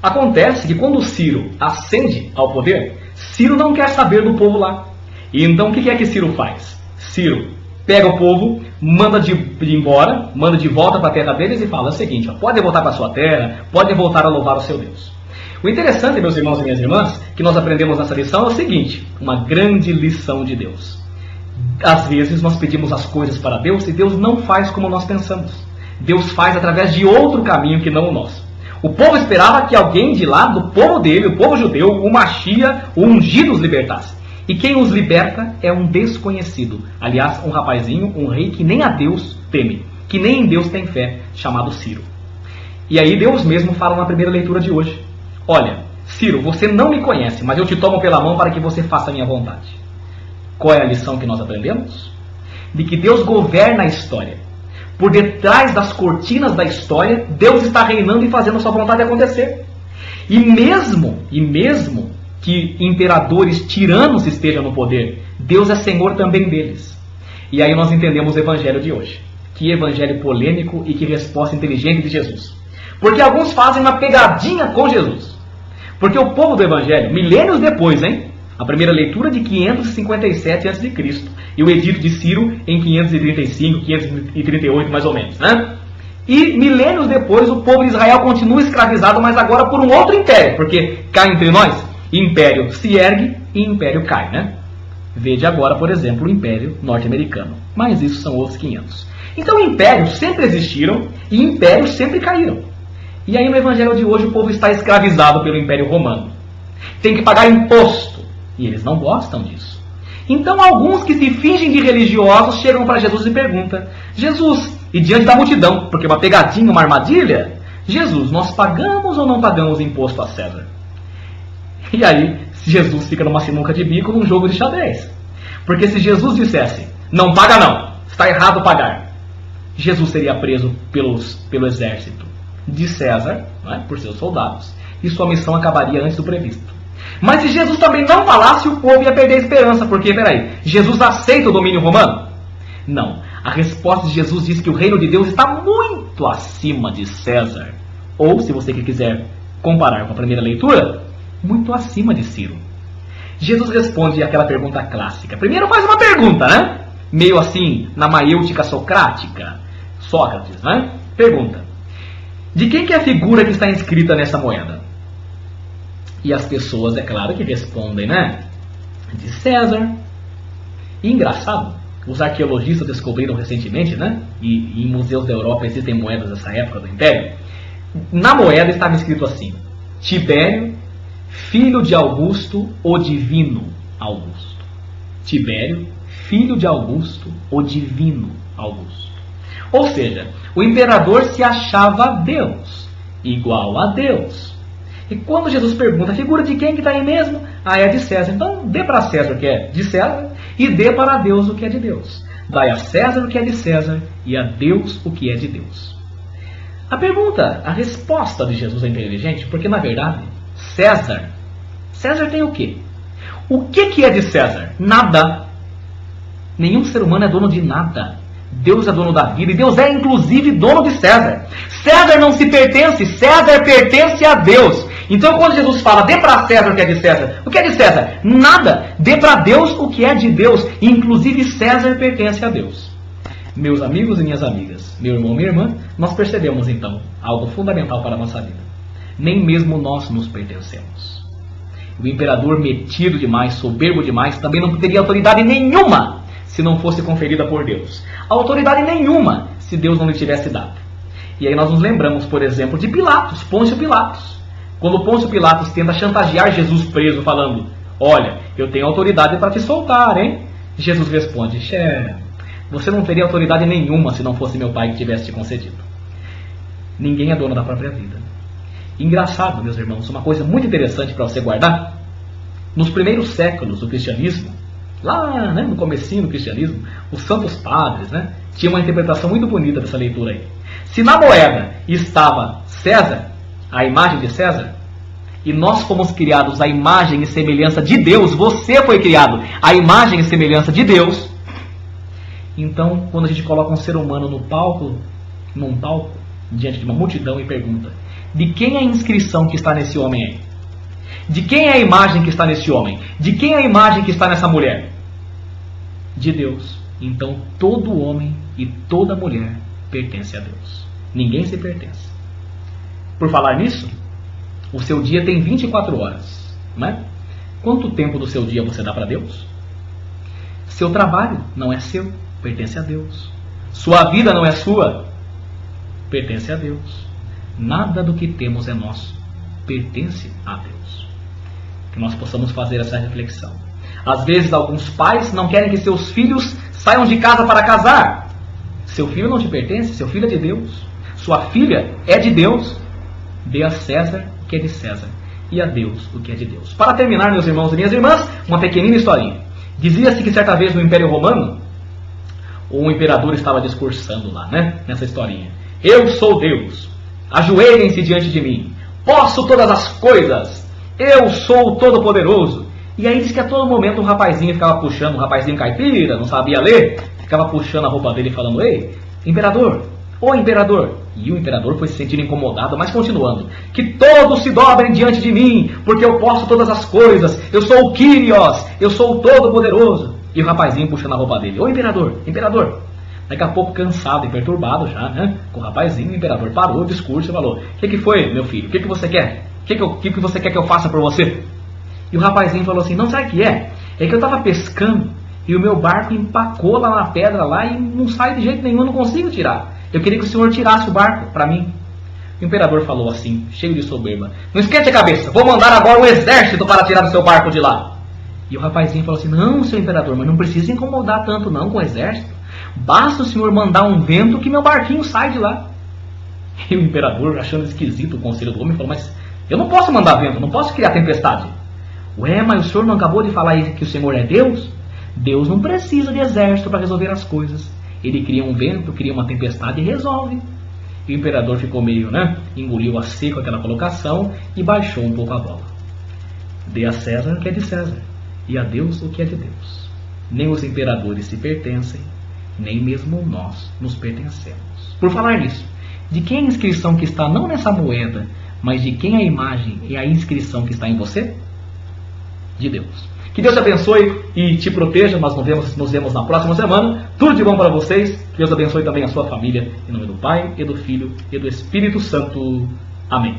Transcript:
Acontece que quando Ciro ascende ao poder, Ciro não quer saber do povo lá. E então o que é que Ciro faz? Ciro pega o povo, manda de ir embora, manda de volta para a terra deles e fala o seguinte: ó, podem voltar para a sua terra, podem voltar a louvar o seu Deus. O interessante, meus irmãos e minhas irmãs, que nós aprendemos nessa lição é o seguinte: uma grande lição de Deus. Às vezes nós pedimos as coisas para Deus e Deus não faz como nós pensamos. Deus faz através de outro caminho que não o nosso. O povo esperava que alguém de lá, do povo dele, o povo judeu, o Machia, o ungido, os libertasse. E quem os liberta é um desconhecido. Aliás, um rapazinho, um rei que nem a Deus teme, que nem em Deus tem fé, chamado Ciro. E aí Deus mesmo fala na primeira leitura de hoje: olha, Ciro, você não me conhece, mas eu te tomo pela mão para que você faça a minha vontade. Qual é a lição que nós aprendemos? De que Deus governa a história. Por detrás das cortinas da história, Deus está reinando e fazendo a sua vontade acontecer. E mesmo que imperadores tiranos estejam no poder, Deus é Senhor também deles. E aí nós entendemos o evangelho de hoje. Que evangelho polêmico e que resposta inteligente de Jesus. Porque alguns fazem uma pegadinha com Jesus. Porque o povo do evangelho, milênios depois, a primeira leitura de 557 a.C. e o edito de Ciro em 535, 538 mais ou menos, E milênios depois o povo de Israel continua escravizado, mas agora por um outro império, porque cá entre nós, império se ergue e império cai, Veja agora, por exemplo, o império norte-americano. Mas isso são outros 500. Então impérios sempre existiram e impérios sempre caíram. E aí no evangelho de hoje o povo está escravizado pelo império romano. Tem que pagar imposto. E eles não gostam disso. Então alguns que se fingem de religiosos chegam para Jesus e perguntam: Jesus, e diante da multidão, porque uma pegadinha, uma armadilha, Jesus, nós pagamos ou não pagamos imposto a César? E aí Jesus fica numa sinuca de bico num jogo de xadrez. Porque se Jesus dissesse: não paga não, está errado pagar, Jesus seria preso pelo exército de César, por seus soldados, e sua missão acabaria antes do previsto. Mas se Jesus também não falasse, o povo ia perder a esperança, porque, Jesus aceita o domínio romano? Não. A resposta de Jesus diz que o reino de Deus está muito acima de César. Ou, se você quiser comparar com a primeira leitura, muito acima de Ciro. Jesus responde aquela pergunta clássica. Primeiro faz uma pergunta, Meio assim, na maiêutica socrática. Sócrates, Pergunta: de quem que é a figura que está inscrita nessa moeda? E as pessoas, é claro, que respondem, de César. E engraçado, os arqueologistas descobriram recentemente, e em museus da Europa existem moedas dessa época do Império. Na moeda estava escrito assim: Tibério, filho de Augusto, o divino Augusto. Tibério, filho de Augusto, o divino Augusto. Ou seja, o imperador se achava Deus, igual a Deus. E quando Jesus pergunta: a figura de quem que está aí mesmo? É de César. Então dê para César o que é de César e dê para Deus o que é de Deus. Dai a César o que é de César e a Deus o que é de Deus. A resposta de Jesus é inteligente, porque na verdade, César tem o quê? O que é de César? Nada. Nenhum ser humano é dono de nada. Deus é dono da vida e Deus é inclusive dono de César. César não se pertence, César pertence a Deus. Então quando Jesus fala: dê para César o que é de César, o que é de César? Nada. Dê para Deus o que é de Deus. Inclusive César pertence a Deus. Meus amigos e minhas amigas, meu irmão e minha irmã, nós percebemos então algo fundamental para a nossa vida. Nem mesmo nós nos pertencemos. O imperador metido demais, soberbo demais, também não teria autoridade nenhuma se não fosse conferida por Deus. Autoridade nenhuma se Deus não lhe tivesse dado. E aí nós nos lembramos, por exemplo, de Pilatos, Pôncio Pilatos. Quando Pôncio Pilatos tenta chantagear Jesus preso, falando: olha, eu tenho autoridade para te soltar, Jesus responde: você não teria autoridade nenhuma se não fosse meu pai que tivesse te concedido. Ninguém é dono da própria vida. Engraçado, meus irmãos, uma coisa muito interessante para você guardar. Nos primeiros séculos do cristianismo, lá no comecinho do cristianismo, os santos padres tinham uma interpretação muito bonita dessa leitura aí. Se na moeda estava César, a imagem de César, e nós fomos criados à imagem e semelhança de Deus, você foi criado à imagem e semelhança de Deus, então quando a gente coloca um ser humano num palco, diante de uma multidão e pergunta: De quem é a inscrição que está nesse homem aí? De quem é a imagem que está nesse homem? De quem é a imagem que está nessa mulher? De Deus. Então todo homem e toda mulher pertence a Deus. Ninguém se pertence. Por falar nisso, o seu dia tem 24 horas, não é? Quanto tempo do seu dia você dá para Deus? Seu trabalho não é seu, pertence a Deus. Sua vida não é sua, pertence a Deus. Nada do que temos é nosso, pertence a Deus. Que nós possamos fazer essa reflexão. Às vezes alguns pais não querem que seus filhos saiam de casa para casar. Seu filho não te pertence, seu filho é de Deus. Sua filha é de Deus. Dê a César o que é de César e a Deus o que é de Deus. Para terminar, meus irmãos e minhas irmãs, uma pequenina historinha. Dizia-se que certa vez no Império Romano, o imperador estava discursando lá, nessa historinha. Eu sou Deus, ajoelhem-se diante de mim, posso todas as coisas, eu sou o Todo-Poderoso. E aí diz que a todo momento um rapazinho ficava puxando, um rapazinho caipira, não sabia ler, ficava puxando a roupa dele e falando, ei, imperador, ô imperador. E o imperador foi se sentindo incomodado, mas continuando, que todos se dobrem diante de mim, porque eu posso todas as coisas, eu sou o Kyrios, eu sou o Todo-Poderoso. E o rapazinho puxando a roupa dele, ô imperador, imperador. Daqui a pouco, cansado e perturbado já, com o rapazinho, o imperador parou o discurso e falou, o que foi, meu filho, o que você quer? O que você quer que eu faça por você? E o rapazinho falou assim, não, sabe o que é? É que eu estava pescando e o meu barco empacou lá na pedra lá e não sai de jeito nenhum, eu não consigo tirar. Eu queria que o senhor tirasse o barco para mim. O imperador falou assim, cheio de soberba, não esquente a cabeça, vou mandar agora um exército para tirar o seu barco de lá. E o rapazinho falou assim, não, seu imperador, mas não precisa incomodar tanto não com o exército. Basta o senhor mandar um vento que meu barquinho sai de lá. E o imperador, achando esquisito o conselho do homem, falou, mas eu não posso mandar vento, não posso criar tempestade. Ué, mas o senhor não acabou de falar que o Senhor é Deus? Deus não precisa de exército para resolver as coisas. Ele cria um vento, cria uma tempestade e resolve. E o imperador ficou meio, engoliu a seco aquela colocação e baixou um pouco a bola. Dê a César o que é de César e a Deus o que é de Deus. Nem os imperadores se pertencem, nem mesmo nós nos pertencemos. Por falar nisso, de quem é a inscrição que está não nessa moeda, mas de quem é a imagem e a inscrição que está em você? De Deus. Que Deus te abençoe e te proteja. Nós nos vemos na próxima semana. Tudo de bom para vocês. Que Deus abençoe também a sua família. Em nome do Pai, e do Filho, e do Espírito Santo. Amém.